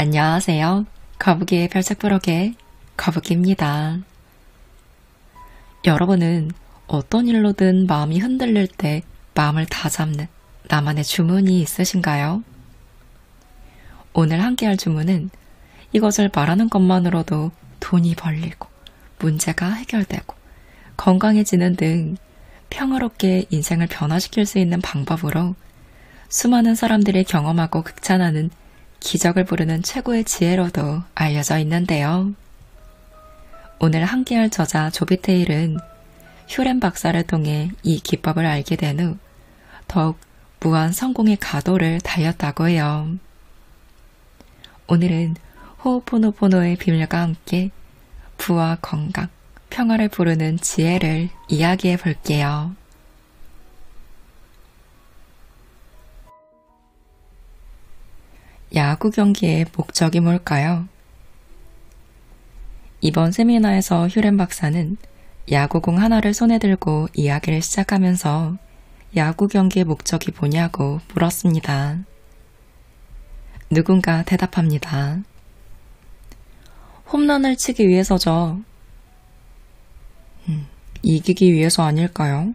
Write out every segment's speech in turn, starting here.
안녕하세요. 거북이의 별책부록의 거북이입니다. 여러분은 어떤 일로든 마음이 흔들릴 때 마음을 다잡는 나만의 주문이 있으신가요? 오늘 함께할 주문은 이것을 말하는 것만으로도 돈이 벌리고 문제가 해결되고 건강해지는 등 평화롭게 인생을 변화시킬 수 있는 방법으로 수많은 사람들이 경험하고 극찬하는 기적을 부르는 최고의 지혜로도 알려져 있는데요. 오늘 함께할 저자 조비테일은 휴렌 박사를 통해 이 기법을 알게 된 후 더욱 무한 성공의 가도를 달렸다고 해요. 오늘은 호오포노포노의 비밀과 함께 부와 건강, 평화를 부르는 지혜를 이야기해 볼게요. 야구 경기의 목적이 뭘까요? 이번 세미나에서 휴렌 박사는 야구공 하나를 손에 들고 이야기를 시작하면서 야구 경기의 목적이 뭐냐고 물었습니다. 누군가 대답합니다. 홈런을 치기 위해서죠. 이기기 위해서 아닐까요?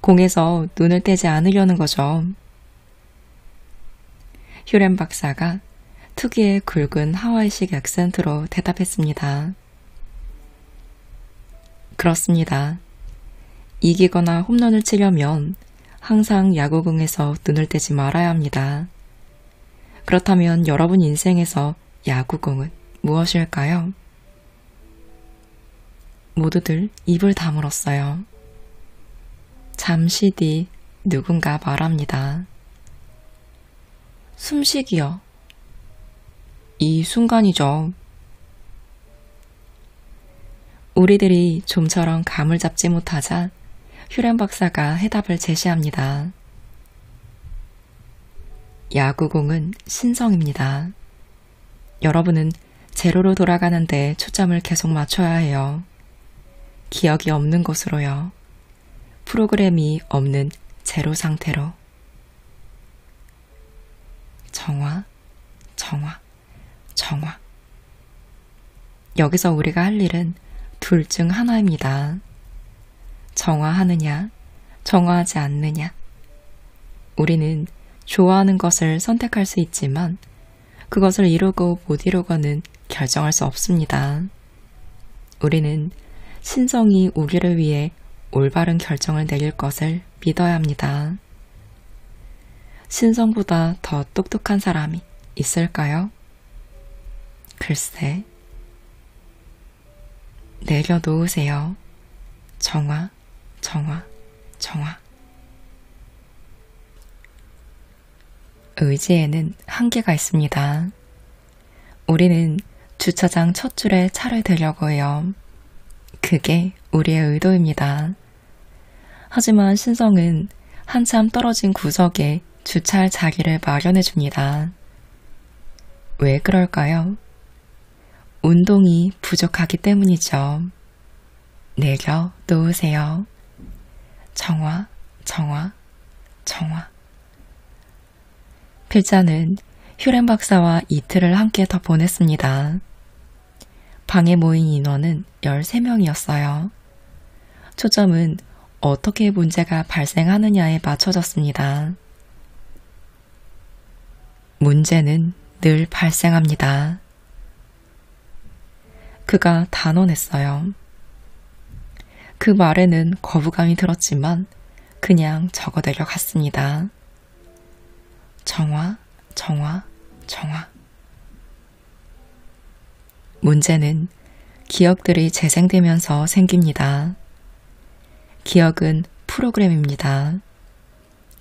공에서 눈을 떼지 않으려는 거죠. 휴렌 박사가 특유의 굵은 하와이식 액센트로 대답했습니다. 그렇습니다. 이기거나 홈런을 치려면 항상 야구공에서 눈을 떼지 말아야 합니다. 그렇다면 여러분 인생에서 야구공은 무엇일까요? 모두들 입을 다물었어요. 잠시 뒤 누군가 말합니다. 숨쉬기요. 이 순간이죠. 우리들이 좀처럼 감을 잡지 못하자 휴렌 박사가 해답을 제시합니다. 야구공은 신성입니다. 여러분은 제로로 돌아가는데 초점을 계속 맞춰야 해요. 기억이 없는 곳으로요. 프로그램이 없는 제로 상태로. 정화, 정화, 정화. 여기서 우리가 할 일은 둘 중 하나입니다. 정화하느냐, 정화하지 않느냐. 우리는 좋아하는 것을 선택할 수 있지만 그것을 이루고 못 이루고는 결정할 수 없습니다. 우리는 신성이 우리를 위해 올바른 결정을 내릴 것을 믿어야 합니다. 신성보다 더 똑똑한 사람이 있을까요? 글쎄. 내려놓으세요. 정화, 정화, 정화. 의지에는 한계가 있습니다. 우리는 주차장 첫 줄에 차를 대려고 해요. 그게 우리의 의도입니다. 하지만 신성은 한참 떨어진 구석에 주차할 자리를 마련해 줍니다. 왜 그럴까요? 운동이 부족하기 때문이죠. 내려놓으세요. 정화, 정화, 정화. 필자는 휴렌 박사와 이틀을 함께 더 보냈습니다. 방에 모인 인원은 13명이었어요. 초점은 어떻게 문제가 발생하느냐에 맞춰졌습니다. 문제는 늘 발생합니다. 그가 단언했어요. 그 말에는 거부감이 들었지만 그냥 적어내려 갔습니다. 정화, 정화, 정화. 문제는 기억들이 재생되면서 생깁니다. 기억은 프로그램입니다.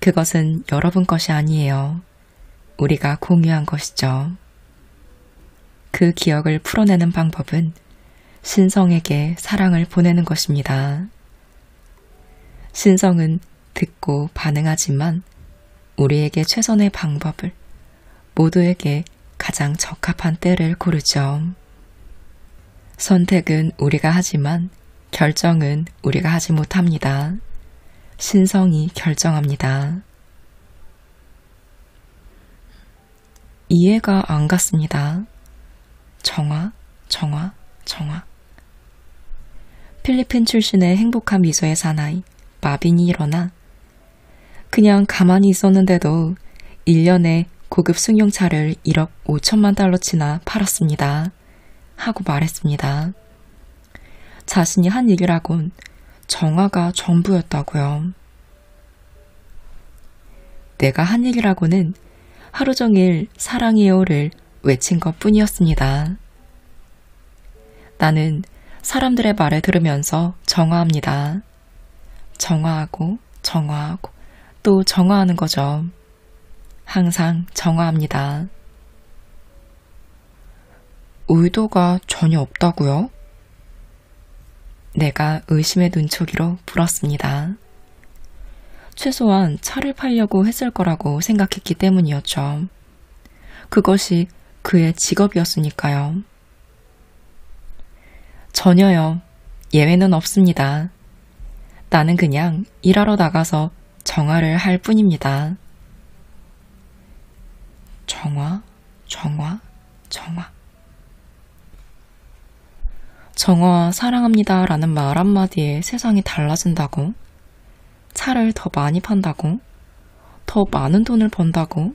그것은 여러분 것이 아니에요. 우리가 공유한 것이죠. 그 기억을 풀어내는 방법은 신성에게 사랑을 보내는 것입니다. 신성은 듣고 반응하지만 우리에게 최선의 방법을, 모두에게 가장 적합한 때를 고르죠. 선택은 우리가 하지만 결정은 우리가 하지 못합니다. 신성이 결정합니다. 이해가 안 갔습니다. 정화, 정화, 정화. 필리핀 출신의 행복한 미소의 사나이 마빈이 일어나 그냥 가만히 있었는데도 1년에 고급 승용차를 1억 5천만 달러치나 팔았습니다. 하고 말했습니다. 자신이 한 일이라곤 정화가 전부였다고요. 내가 한 일이라고는 하루 종일 사랑해요를 외친 것 뿐이었습니다. 나는 사람들의 말을 들으면서 정화합니다. 정화하고 정화하고 또 정화하는 거죠. 항상 정화합니다. 의도가 전혀 없다고요? 내가 의심의 눈초리로 물었습니다. 최소한 차를 팔려고 했을 거라고 생각했기 때문이었죠. 그것이 그의 직업이었으니까요. 전혀요. 예외는 없습니다. 나는 그냥 일하러 나가서 정화를 할 뿐입니다. 정화, 정화, 정화. 정화와 사랑합니다 라는 말 한마디에 세상이 달라진다고? 차를 더 많이 판다고? 더 많은 돈을 번다고?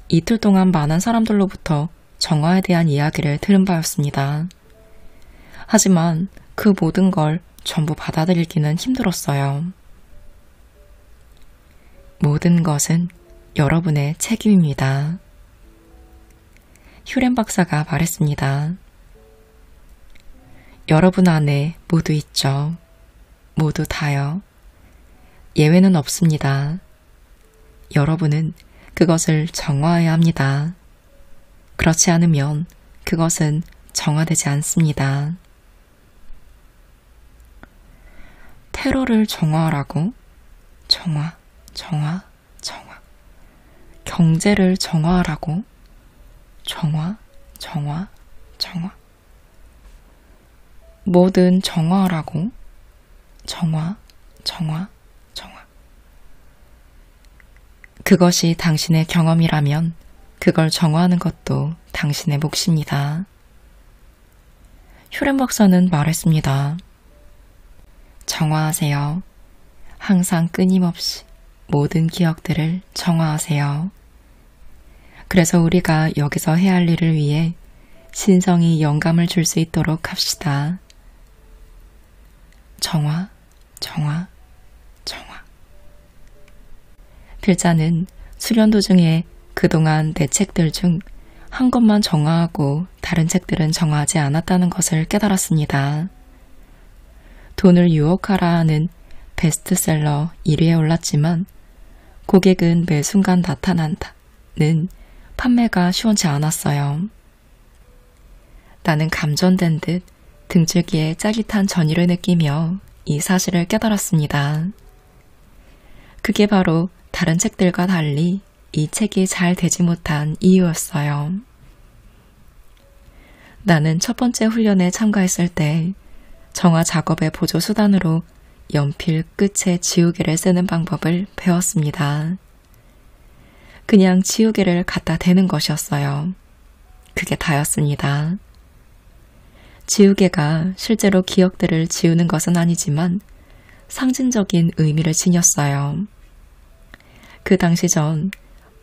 이틀 동안 많은 사람들로부터 정화에 대한 이야기를 들은 바였습니다. 하지만 그 모든 걸 전부 받아들이기는 힘들었어요. 모든 것은 여러분의 책임입니다. 휴렌 박사가 말했습니다. 여러분 안에 모두 있죠. 모두 다요. 예외는 없습니다. 여러분은 그것을 정화해야 합니다. 그렇지 않으면 그것은 정화되지 않습니다. 테러를 정화하라고? 정화, 정화, 정화. 경제를 정화하라고? 정화, 정화, 정화. 뭐든 정화하라고? 정화, 정화, 정화. 그것이 당신의 경험이라면 그걸 정화하는 것도 당신의 몫입니다. 휴렌 박사는 말했습니다. 정화하세요. 항상 끊임없이 모든 기억들을 정화하세요. 그래서 우리가 여기서 해야 할 일을 위해 신성이 영감을 줄 수 있도록 합시다. 정화, 정화, 정화. 필자는 수련 도중에 그동안 내 책들 중 한 권만 정화하고 다른 책들은 정화하지 않았다는 것을 깨달았습니다. 돈을 유혹하라 하는 베스트셀러 1위에 올랐지만 고객은 매 순간 나타난다는 판매가 시원치 않았어요. 나는 감전된 듯 등줄기에 짜릿한 전율을 느끼며 이 사실을 깨달았습니다. 그게 바로 다른 책들과 달리 이 책이 잘 되지 못한 이유였어요. 나는 첫 번째 훈련에 참가했을 때 정화 작업의 보조 수단으로 연필 끝에 지우개를 쓰는 방법을 배웠습니다. 그냥 지우개를 갖다 대는 것이었어요. 그게 다였습니다. 지우개가 실제로 기억들을 지우는 것은 아니지만 상징적인 의미를 지녔어요. 그 당시 전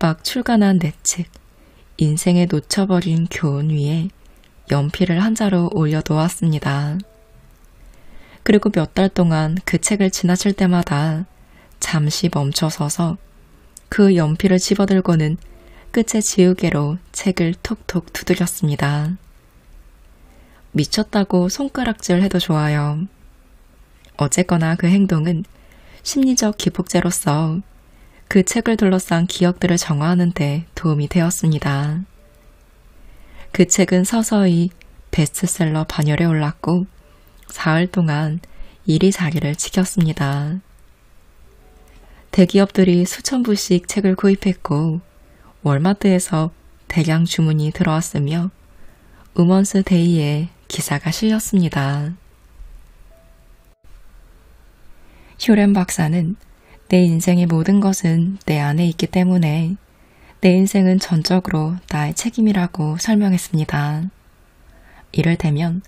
막 출간한 내 책, 인생에 놓쳐버린 교훈 위에 연필을 한 자루 올려놓았습니다. 그리고 몇 달 동안 그 책을 지나칠 때마다 잠시 멈춰서서 그 연필을 집어들고는 끝에 지우개로 책을 톡톡 두드렸습니다. 미쳤다고 손가락질 해도 좋아요. 어쨌거나 그 행동은 심리적 기폭제로서 그 책을 둘러싼 기억들을 정화하는 데 도움이 되었습니다. 그 책은 서서히 베스트셀러 반열에 올랐고 사흘 동안 일이 자리를 지켰습니다. 대기업들이 수천 부씩 책을 구입했고 월마트에서 대량 주문이 들어왔으며 우먼스 데이에 기사가 실렸습니다. 휴렌 박사는 내 인생의 모든 것은 내 안에 있기 때문에 내 인생은 전적으로 나의 책임이라고 설명했습니다. 이를테면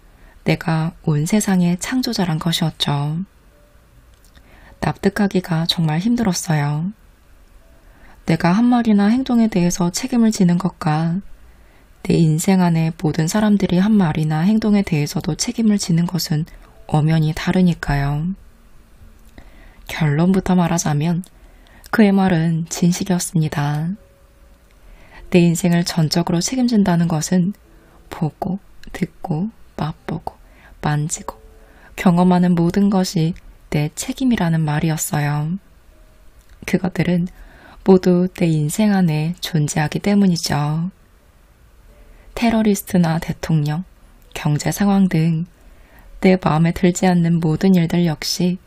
내가 온 세상의 창조자란 것이었죠. 납득하기가 정말 힘들었어요. 내가 한 말이나 행동에 대해서 책임을 지는 것과 내 인생 안에 모든 사람들이 한 말이나 행동에 대해서도 책임을 지는 것은 엄연히 다르니까요. 결론부터 말하자면 그의 말은 진실이었습니다. 내 인생을 전적으로 책임진다는 것은 보고, 듣고, 맛보고, 만지고, 경험하는 모든 것이 내 책임이라는 말이었어요. 그것들은 모두 내 인생 안에 존재하기 때문이죠. 테러리스트나 대통령, 경제 상황 등 내 마음에 들지 않는 모든 일들 역시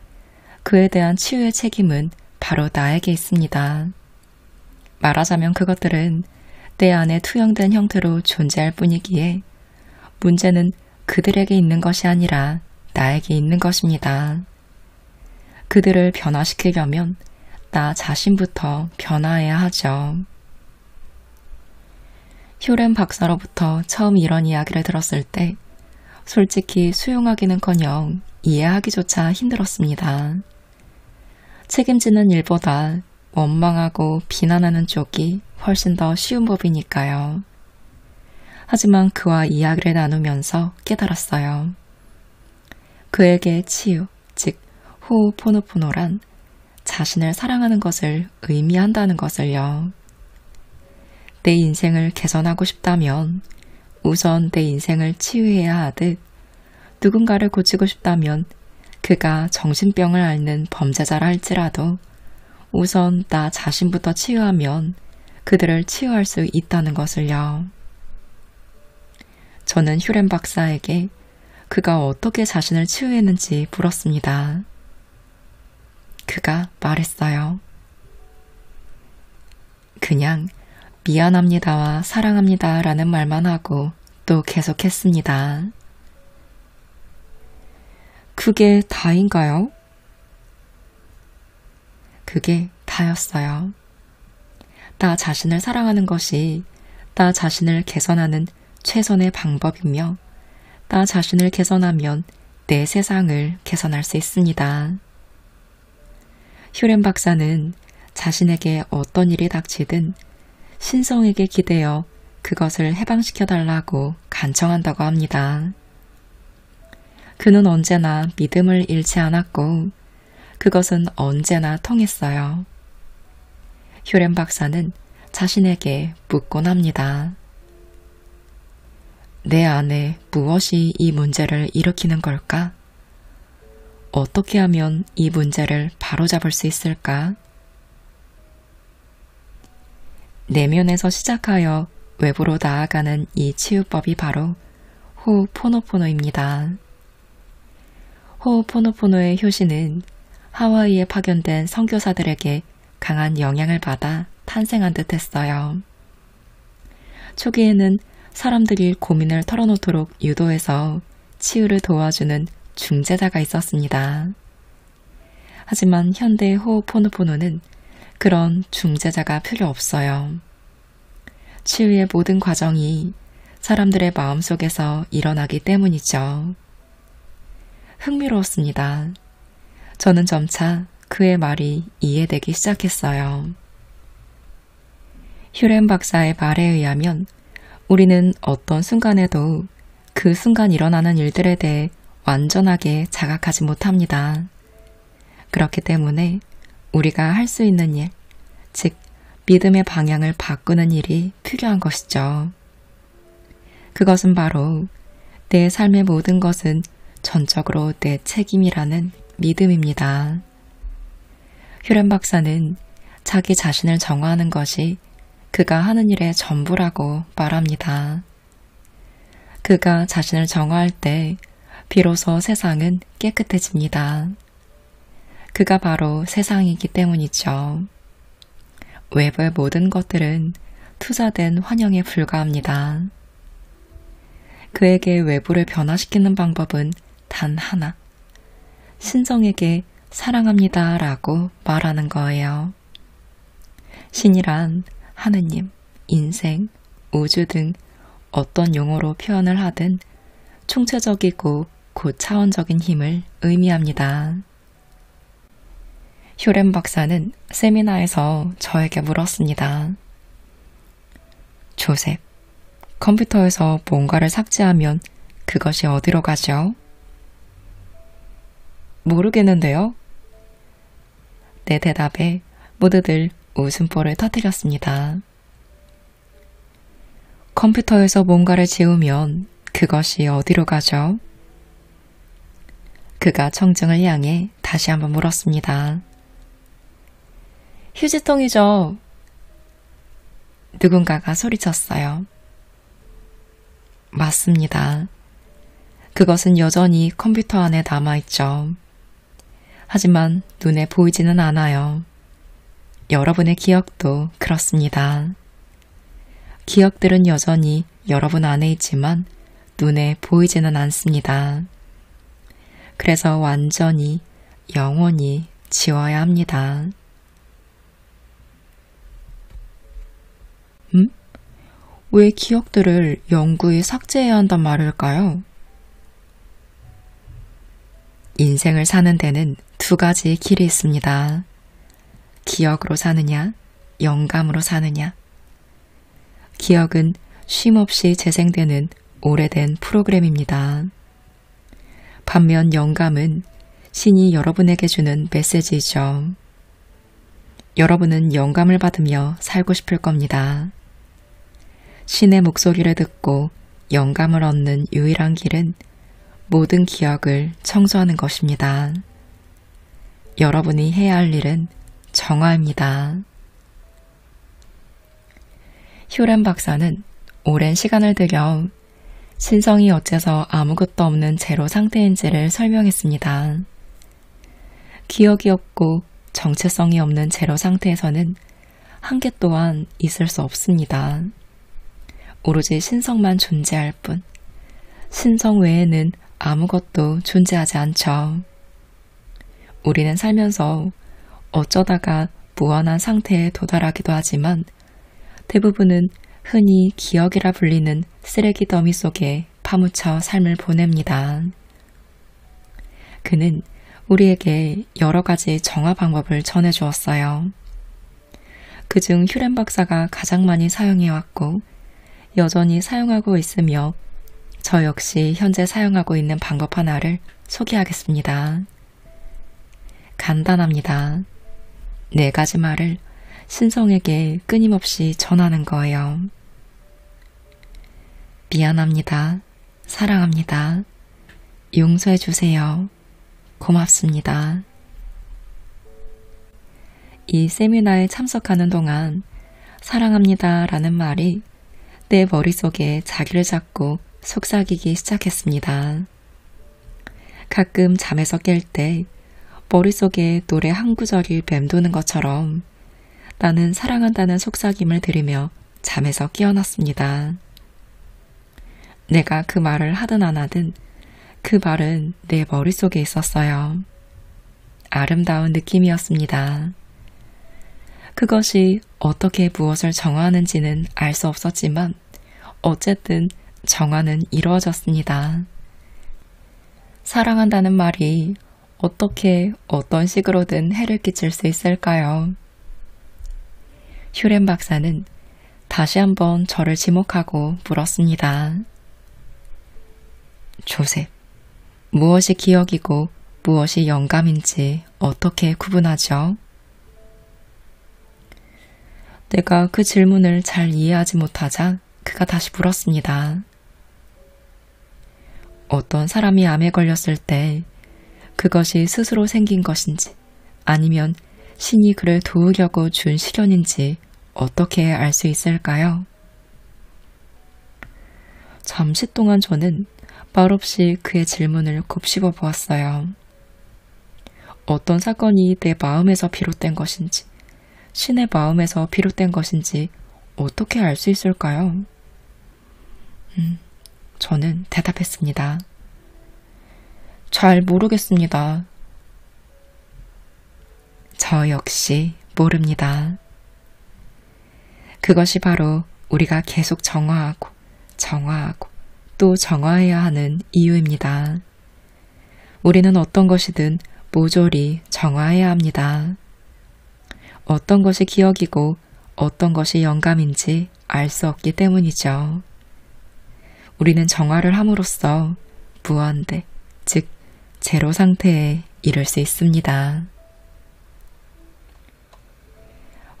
그에 대한 치유의 책임은 바로 나에게 있습니다. 말하자면 그것들은 내 안에 투영된 형태로 존재할 뿐이기에 문제는 그들에게 있는 것이 아니라 나에게 있는 것입니다. 그들을 변화시키려면 나 자신부터 변화해야 하죠. 휴렌 박사로부터 처음 이런 이야기를 들었을 때 솔직히 수용하기는커녕 이해하기조차 힘들었습니다. 책임지는 일보다 원망하고 비난하는 쪽이 훨씬 더 쉬운 법이니까요. 하지만 그와 이야기를 나누면서 깨달았어요. 그에게 치유, 즉 호우포노포노란 자신을 사랑하는 것을 의미한다는 것을요. 내 인생을 개선하고 싶다면 우선 내 인생을 치유해야 하듯 누군가를 고치고 싶다면 그가 정신병을 앓는 범죄자라 할지라도 우선 나 자신부터 치유하면 그들을 치유할 수 있다는 것을요. 저는 휴렌 박사에게 그가 어떻게 자신을 치유했는지 물었습니다. 그가 말했어요. 그냥 미안합니다와 사랑합니다 라는 말만 하고 또 계속했습니다. 그게 다인가요? 그게 다였어요. 나 자신을 사랑하는 것이 나 자신을 개선하는 최선의 방법이며 나 자신을 개선하면 내 세상을 개선할 수 있습니다. 휴렌 박사는 자신에게 어떤 일이 닥치든 신성에게 기대어 그것을 해방시켜달라고 간청한다고 합니다. 그는 언제나 믿음을 잃지 않았고 그것은 언제나 통했어요. 휴렌 박사는 자신에게 묻곤 합니다. 내 안에 무엇이 이 문제를 일으키는 걸까? 어떻게 하면 이 문제를 바로잡을 수 있을까? 내면에서 시작하여 외부로 나아가는 이 치유법이 바로 호우포노포노입니다. 호우포노포노의 효시는 하와이에 파견된 선교사들에게 강한 영향을 받아 탄생한 듯 했어요. 초기에는 사람들이 고민을 털어놓도록 유도해서 치유를 도와주는 중재자가 있었습니다. 하지만 현대 호우포노포노는 그런 중재자가 필요 없어요. 치유의 모든 과정이 사람들의 마음속에서 일어나기 때문이죠. 흥미로웠습니다. 저는 점차 그의 말이 이해되기 시작했어요. 휴렌 박사의 말에 의하면 우리는 어떤 순간에도 그 순간 일어나는 일들에 대해 완전하게 자각하지 못합니다. 그렇기 때문에 우리가 할 수 있는 일, 즉 믿음의 방향을 바꾸는 일이 필요한 것이죠. 그것은 바로 내 삶의 모든 것은 전적으로 내 책임이라는 믿음입니다. 휴렌 박사는 자기 자신을 정화하는 것이 그가 하는 일의 전부라고 말합니다. 그가 자신을 정화할 때 비로소 세상은 깨끗해집니다. 그가 바로 세상이기 때문이죠. 외부의 모든 것들은 투자된 환영에 불과합니다. 그에게 외부를 변화시키는 방법은 단 하나, 신성에게 사랑합니다 라고 말하는 거예요. 신이란 하느님, 인생, 우주 등 어떤 용어로 표현을 하든 총체적이고 고차원적인 힘을 의미합니다. 휴렌 박사는 세미나에서 저에게 물었습니다. 조셉, 컴퓨터에서 뭔가를 삭제하면 그것이 어디로 가죠? 모르겠는데요? 내 대답에 모두들 웃음보를 터뜨렸습니다. 컴퓨터에서 뭔가를 지우면 그것이 어디로 가죠? 그가 청중을 향해 다시 한번 물었습니다. 휴지통이죠. 누군가가 소리쳤어요. 맞습니다. 그것은 여전히 컴퓨터 안에 남아있죠. 하지만 눈에 보이지는 않아요. 여러분의 기억도 그렇습니다. 기억들은 여전히 여러분 안에 있지만 눈에 보이지는 않습니다. 그래서 완전히, 영원히 지워야 합니다. 왜 기억들을 영구히 삭제해야 한단 말일까요? 인생을 사는 데는 두 가지 길이 있습니다. 기억으로 사느냐, 영감으로 사느냐. 기억은 쉼없이 재생되는 오래된 프로그램입니다. 반면 영감은 신이 여러분에게 주는 메시지이죠. 여러분은 영감을 받으며 살고 싶을 겁니다. 신의 목소리를 듣고 영감을 얻는 유일한 길은 모든 기억을 청소하는 것입니다. 여러분이 해야 할 일은 정화입니다. 휴렌 박사는 오랜 시간을 들여 신성이 어째서 아무것도 없는 제로 상태인지를 설명했습니다. 기억이 없고 정체성이 없는 제로 상태에서는 한계 또한 있을 수 없습니다. 오로지 신성만 존재할 뿐, 신성 외에는 아무것도 존재하지 않죠. 우리는 살면서 어쩌다가 무한한 상태에 도달하기도 하지만 대부분은 흔히 기억이라 불리는 쓰레기 더미 속에 파묻혀 삶을 보냅니다. 그는 우리에게 여러 가지 정화 방법을 전해주었어요. 그중 휴렌 박사가 가장 많이 사용해왔고 여전히 사용하고 있으며 저 역시 현재 사용하고 있는 방법 하나를 소개하겠습니다. 간단합니다. 4가지 말을 신성에게 끊임없이 전하는 거예요. 미안합니다. 사랑합니다. 용서해 주세요. 고맙습니다. 이 세미나에 참석하는 동안 사랑합니다 라는 말이 내 머릿속에 자기를 잡고 속삭이기 시작했습니다. 가끔 잠에서 깰 때 머릿속에 노래 한 구절이 맴도는 것처럼 나는 사랑한다는 속삭임을 들으며 잠에서 깨어났습니다. 내가 그 말을 하든 안 하든 그 말은 내 머릿속에 있었어요. 아름다운 느낌이었습니다. 그것이 어떻게 무엇을 정화하는지는 알 수 없었지만 어쨌든 정화는 이루어졌습니다. 사랑한다는 말이 어떻게 어떤 식으로든 해를 끼칠 수 있을까요? 휴렌 박사는 다시 한번 저를 지목하고 물었습니다. 조셉, 무엇이 기억이고 무엇이 영감인지 어떻게 구분하죠? 내가 그 질문을 잘 이해하지 못하자 그가 다시 물었습니다. 어떤 사람이 암에 걸렸을 때 그것이 스스로 생긴 것인지 아니면 신이 그를 도우려고 준 시련인지 어떻게 알 수 있을까요? 잠시 동안 저는 말없이 그의 질문을 곱씹어 보았어요. 어떤 사건이 내 마음에서 비롯된 것인지, 신의 마음에서 비롯된 것인지 어떻게 알 수 있을까요? 저는 대답했습니다. 잘 모르겠습니다. 저 역시 모릅니다. 그것이 바로 우리가 계속 정화하고 정화하고 또 정화해야 하는 이유입니다. 우리는 어떤 것이든 모조리 정화해야 합니다. 어떤 것이 기억이고 어떤 것이 영감인지 알 수 없기 때문이죠. 우리는 정화를 함으로써 무한대, 즉 제로 상태에 이를 수 있습니다.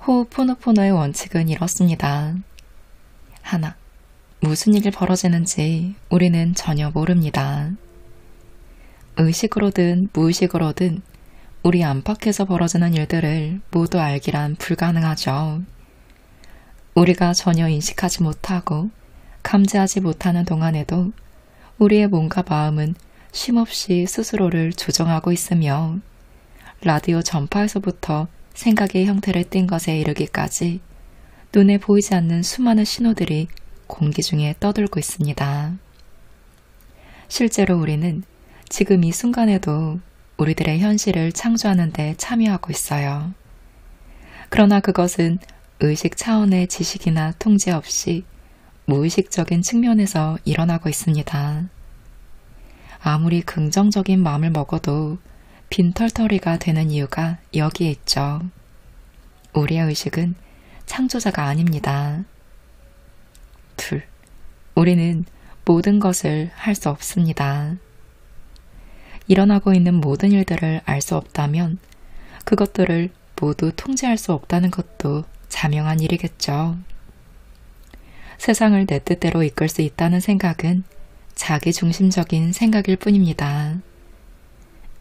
호흡포노포노의 원칙은 이렇습니다. 하나, 무슨 일이 벌어지는지 우리는 전혀 모릅니다. 의식으로든 무의식으로든 우리 안팎에서 벌어지는 일들을 모두 알기란 불가능하죠. 우리가 전혀 인식하지 못하고 감지하지 못하는 동안에도 우리의 몸과 마음은 쉼없이 스스로를 조정하고 있으며 라디오 전파에서부터 생각의 형태를 띈 것에 이르기까지 눈에 보이지 않는 수많은 신호들이 공기 중에 떠돌고 있습니다. 실제로 우리는 지금 이 순간에도 우리들의 현실을 창조하는 데 참여하고 있어요. 그러나 그것은 의식 차원의 지식이나 통제 없이 무의식적인 측면에서 일어나고 있습니다. 아무리 긍정적인 마음을 먹어도 빈털터리가 되는 이유가 여기에 있죠. 우리의 의식은 창조자가 아닙니다. 둘, 우리는 모든 것을 할 수 없습니다. 일어나고 있는 모든 일들을 알 수 없다면 그것들을 모두 통제할 수 없다는 것도 자명한 일이겠죠. 세상을 내 뜻대로 이끌 수 있다는 생각은 자기중심적인 생각일 뿐입니다.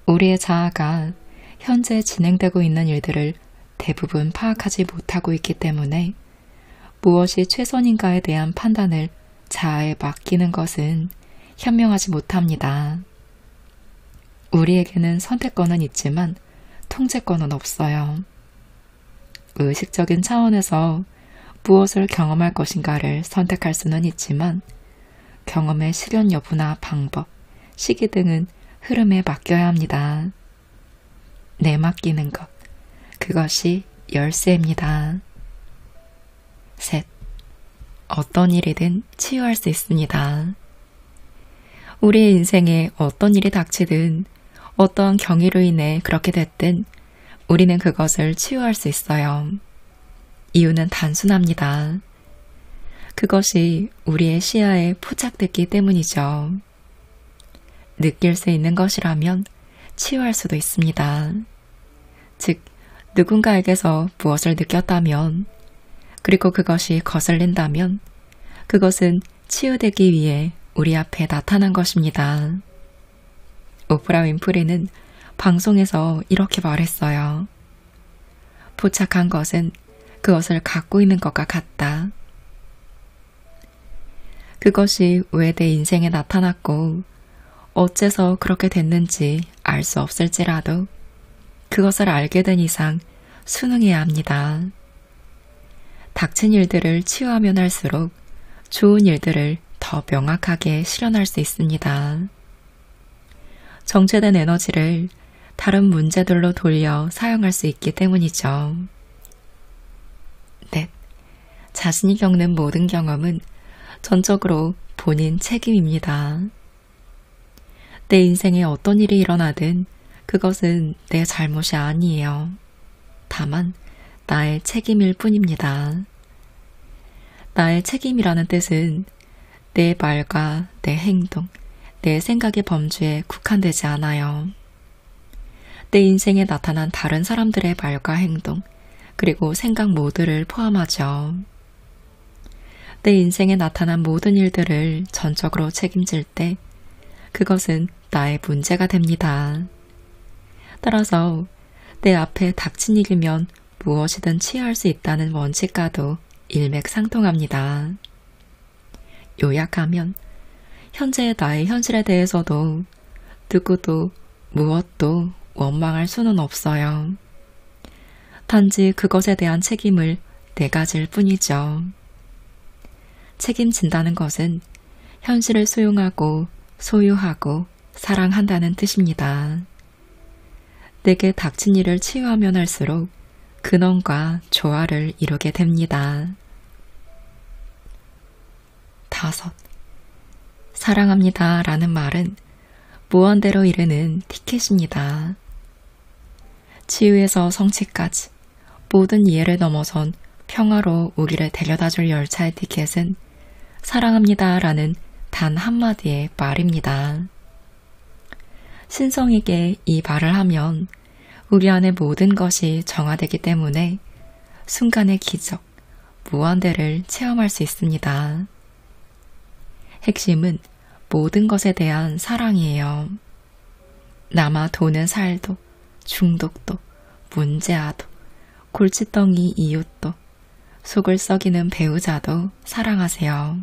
우리의 자아가 현재 진행되고 있는 일들을 대부분 파악하지 못하고 있기 때문에 무엇이 최선인가에 대한 판단을 자아에 맡기는 것은 현명하지 못합니다. 우리에게는 선택권은 있지만 통제권은 없어요. 의식적인 차원에서 무엇을 경험할 것인가를 선택할 수는 있지만 경험의 실현 여부나 방법, 시기 등은 흐름에 맡겨야 합니다. 내맡기는 것, 그것이 열쇠입니다. 셋, 어떤 일이든 치유할 수 있습니다. 우리의 인생에 어떤 일이 닥치든 어떤 경위로 인해 그렇게 됐든 우리는 그것을 치유할 수 있어요. 이유는 단순합니다. 그것이 우리의 시야에 포착됐기 때문이죠. 느낄 수 있는 것이라면 치유할 수도 있습니다. 즉, 누군가에게서 무엇을 느꼈다면, 그리고 그것이 거슬린다면, 그것은 치유되기 위해 우리 앞에 나타난 것입니다. 오프라 윈프리는 방송에서 이렇게 말했어요. 포착한 것은 그것을 갖고 있는 것과 같다. 그것이 왜 내 인생에 나타났고 어째서 그렇게 됐는지 알 수 없을지라도 그것을 알게 된 이상 순응해야 합니다. 닥친 일들을 치유하면 할수록 좋은 일들을 더 명확하게 실현할 수 있습니다. 정체된 에너지를 다른 문제들로 돌려 사용할 수 있기 때문이죠. 넷, 자신이 겪는 모든 경험은 전적으로 본인 책임입니다. 내 인생에 어떤 일이 일어나든 그것은 내 잘못이 아니에요. 다만 나의 책임일 뿐입니다. 나의 책임이라는 뜻은 내 말과 내 행동, 내 생각의 범주에 국한되지 않아요. 내 인생에 나타난 다른 사람들의 말과 행동, 그리고 생각 모두를 포함하죠. 내 인생에 나타난 모든 일들을 전적으로 책임질 때 그것은 나의 문제가 됩니다. 따라서 내 앞에 닥친 일이면 무엇이든 치유할 수 있다는 원칙과도 일맥상통합니다. 요약하면 현재의 나의 현실에 대해서도 누구도 무엇도 원망할 수는 없어요. 단지 그것에 대한 책임을 내가 질 뿐이죠. 책임진다는 것은 현실을 수용하고 소유하고 사랑한다는 뜻입니다. 내게 닥친 일을 치유하면 할수록 근원과 조화를 이루게 됩니다. 5. 사랑합니다 라는 말은 무한대로 이르는 티켓입니다. 치유에서 성취까지 모든 이해를 넘어선 평화로 우리를 데려다줄 열차의 티켓은 사랑합니다 라는 단 한마디의 말입니다. 신성에게 이 말을 하면 우리 안의 모든 것이 정화되기 때문에 순간의 기적, 무한대를 체험할 수 있습니다. 핵심은 모든 것에 대한 사랑이에요. 남아 도는 살도, 중독도, 문제아도, 골칫덩이 이웃도, 속을 썩이는 배우자도 사랑하세요.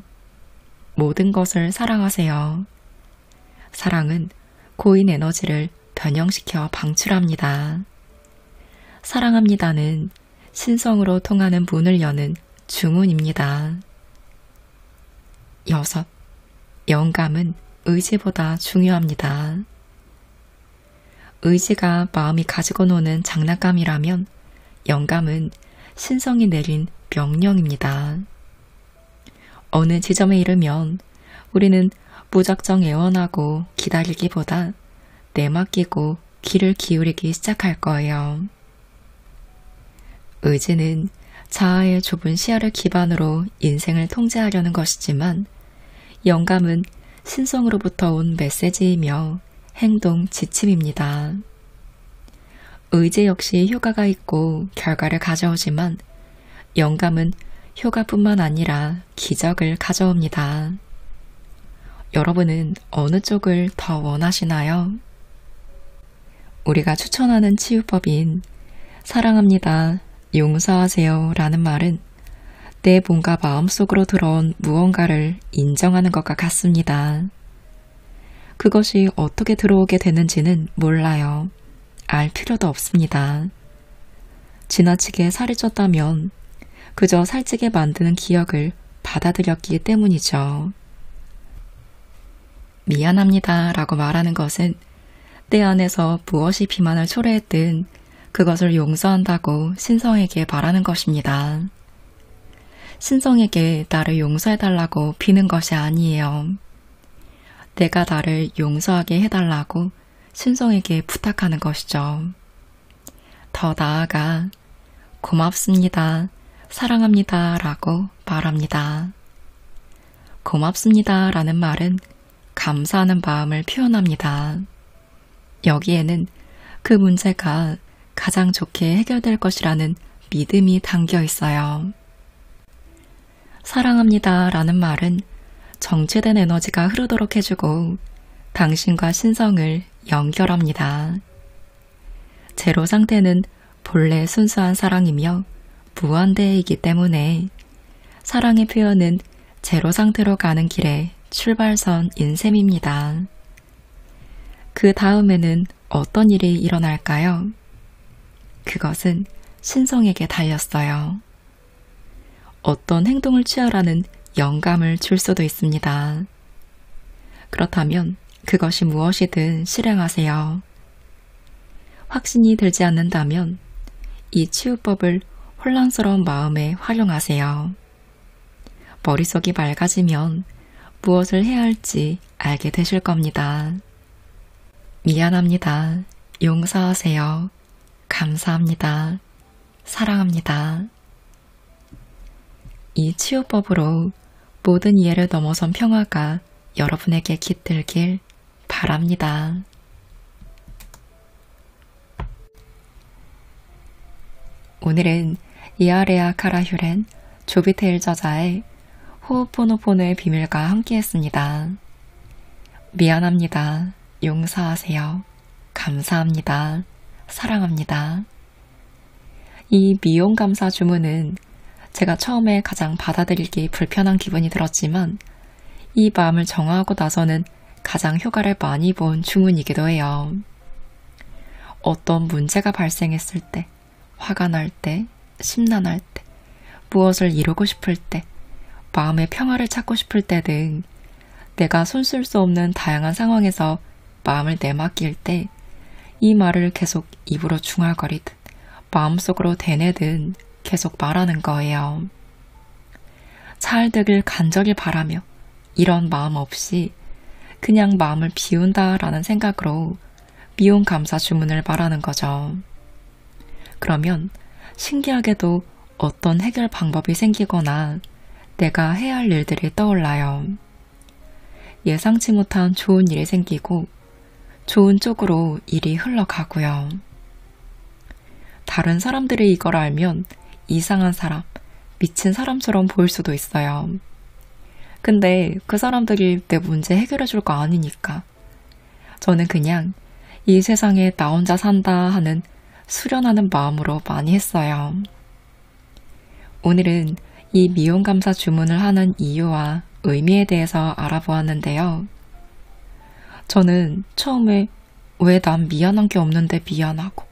모든 것을 사랑하세요. 사랑은 고인 에너지를 변형시켜 방출합니다. 사랑합니다는 신성으로 통하는 문을 여는 주문입니다. 6. 영감은 의지보다 중요합니다. 의지가 마음이 가지고 노는 장난감이라면 영감은 신성이 내린 명령입니다. 어느 지점에 이르면 우리는 무작정 애원하고 기다리기보다 내맡기고 귀를 기울이기 시작할 거예요. 의지는 자아의 좁은 시야를 기반으로 인생을 통제하려는 것이지만 영감은 신성으로부터 온 메시지이며 행동 지침입니다. 의지 역시 효과가 있고 결과를 가져오지만 영감은 효과뿐만 아니라 기적을 가져옵니다. 여러분은 어느 쪽을 더 원하시나요? 우리가 추천하는 치유법인 사랑합니다, 용서하세요 라는 말은 내 몸과 마음속으로 들어온 무언가를 인정하는 것과 같습니다. 그것이 어떻게 들어오게 되는지는 몰라요. 알 필요도 없습니다. 지나치게 살이 쪘다면 그저 살찌게 만드는 기억을 받아들였기 때문이죠. 미안합니다 라고 말하는 것은 내 안에서 무엇이 비만을 초래했든 그것을 용서한다고 신성에게 말하는 것입니다. 신성에게 나를 용서해달라고 비는 것이 아니에요. 내가 나를 용서하게 해달라고 신성에게 부탁하는 것이죠. 더 나아가 고맙습니다, 사랑합니다 라고 말합니다. 고맙습니다 라는 말은 감사하는 마음을 표현합니다. 여기에는 그 문제가 가장 좋게 해결될 것이라는 믿음이 담겨 있어요. 사랑합니다 라는 말은 정체된 에너지가 흐르도록 해주고 당신과 신성을 연결합니다. 제로 상태는 본래 순수한 사랑이며 무한대이기 때문에 사랑의 표현은 제로 상태로 가는 길의 출발선인 셈입니다. 그 다음에는 어떤 일이 일어날까요? 그것은 신성에게 달렸어요. 어떤 행동을 취하라는 영감을 줄 수도 있습니다. 그렇다면 그것이 무엇이든 실행하세요. 확신이 들지 않는다면 이 치유법을 혼란스러운 마음에 활용하세요. 머릿속이 맑아지면 무엇을 해야 할지 알게 되실 겁니다. 미안합니다. 용서하세요. 감사합니다. 사랑합니다. 이 치유법으로 모든 이해를 넘어선 평화가 여러분에게 깃들길 바랍니다. 오늘은 이아레아 카라휴렌 조비테일 저자의 호오포노포노의 비밀과 함께했습니다. 미안합니다. 용서하세요. 감사합니다. 사랑합니다. 이 미용감사 주문은 제가 처음에 가장 받아들이기 불편한 기분이 들었지만 이 마음을 정화하고 나서는 가장 효과를 많이 본 주문이기도 해요. 어떤 문제가 발생했을 때, 화가 날 때, 심란할 때, 무엇을 이루고 싶을 때, 마음의 평화를 찾고 싶을 때 등 내가 손쓸 수 없는 다양한 상황에서 마음을 내맡길 때 이 말을 계속 입으로 중얼거리듯 마음속으로 되뇌듯 계속 말하는 거예요. 잘 되길 간절히 바라며 이런 마음 없이 그냥 마음을 비운다라는 생각으로 미움 감사 주문을 말하는 거죠. 그러면 신기하게도 어떤 해결 방법이 생기거나 내가 해야 할 일들이 떠올라요. 예상치 못한 좋은 일이 생기고 좋은 쪽으로 일이 흘러가고요. 다른 사람들이 이걸 알면 이상한 사람, 미친 사람처럼 보일 수도 있어요. 근데 그 사람들이 내 문제 해결해 줄 거 아니니까. 저는 그냥 이 세상에 나 혼자 산다 하는 수련하는 마음으로 많이 했어요. 오늘은 이 미움 감사 주문을 하는 이유와 의미에 대해서 알아보았는데요. 저는 처음에 왜 난 미안한 게 없는데 미안하고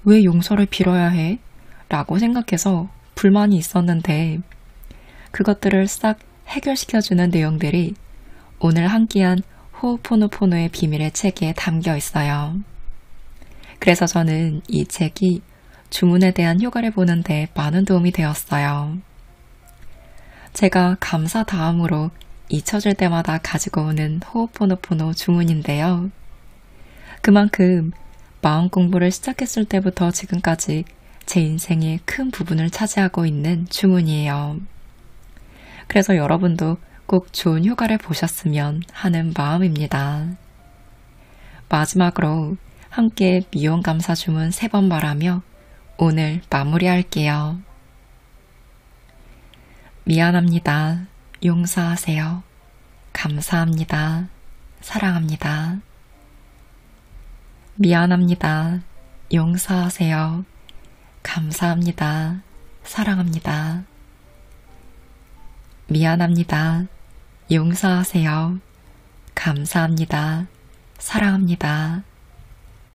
왜 용서를 빌어야 해? 라고 생각해서 불만이 있었는데 그것들을 싹 해결시켜주는 내용들이 오늘 함께한 호오포노포노의 비밀의 책에 담겨 있어요. 그래서 저는 이 책이 주문에 대한 효과를 보는데 많은 도움이 되었어요. 제가 감사 다음으로 잊혀질 때마다 가지고 오는 호오포노포노 주문인데요. 그만큼 마음 공부를 시작했을 때부터 지금까지 제 인생의 큰 부분을 차지하고 있는 주문이에요. 그래서 여러분도 꼭 좋은 효과를 보셨으면 하는 마음입니다. 마지막으로 함께 미움 감사 주문 3번 말하며 오늘 마무리할게요. 미안합니다. 용서하세요. 감사합니다. 사랑합니다. 미안합니다. 용서하세요. 감사합니다. 사랑합니다. 미안합니다. 용서하세요. 감사합니다. 사랑합니다.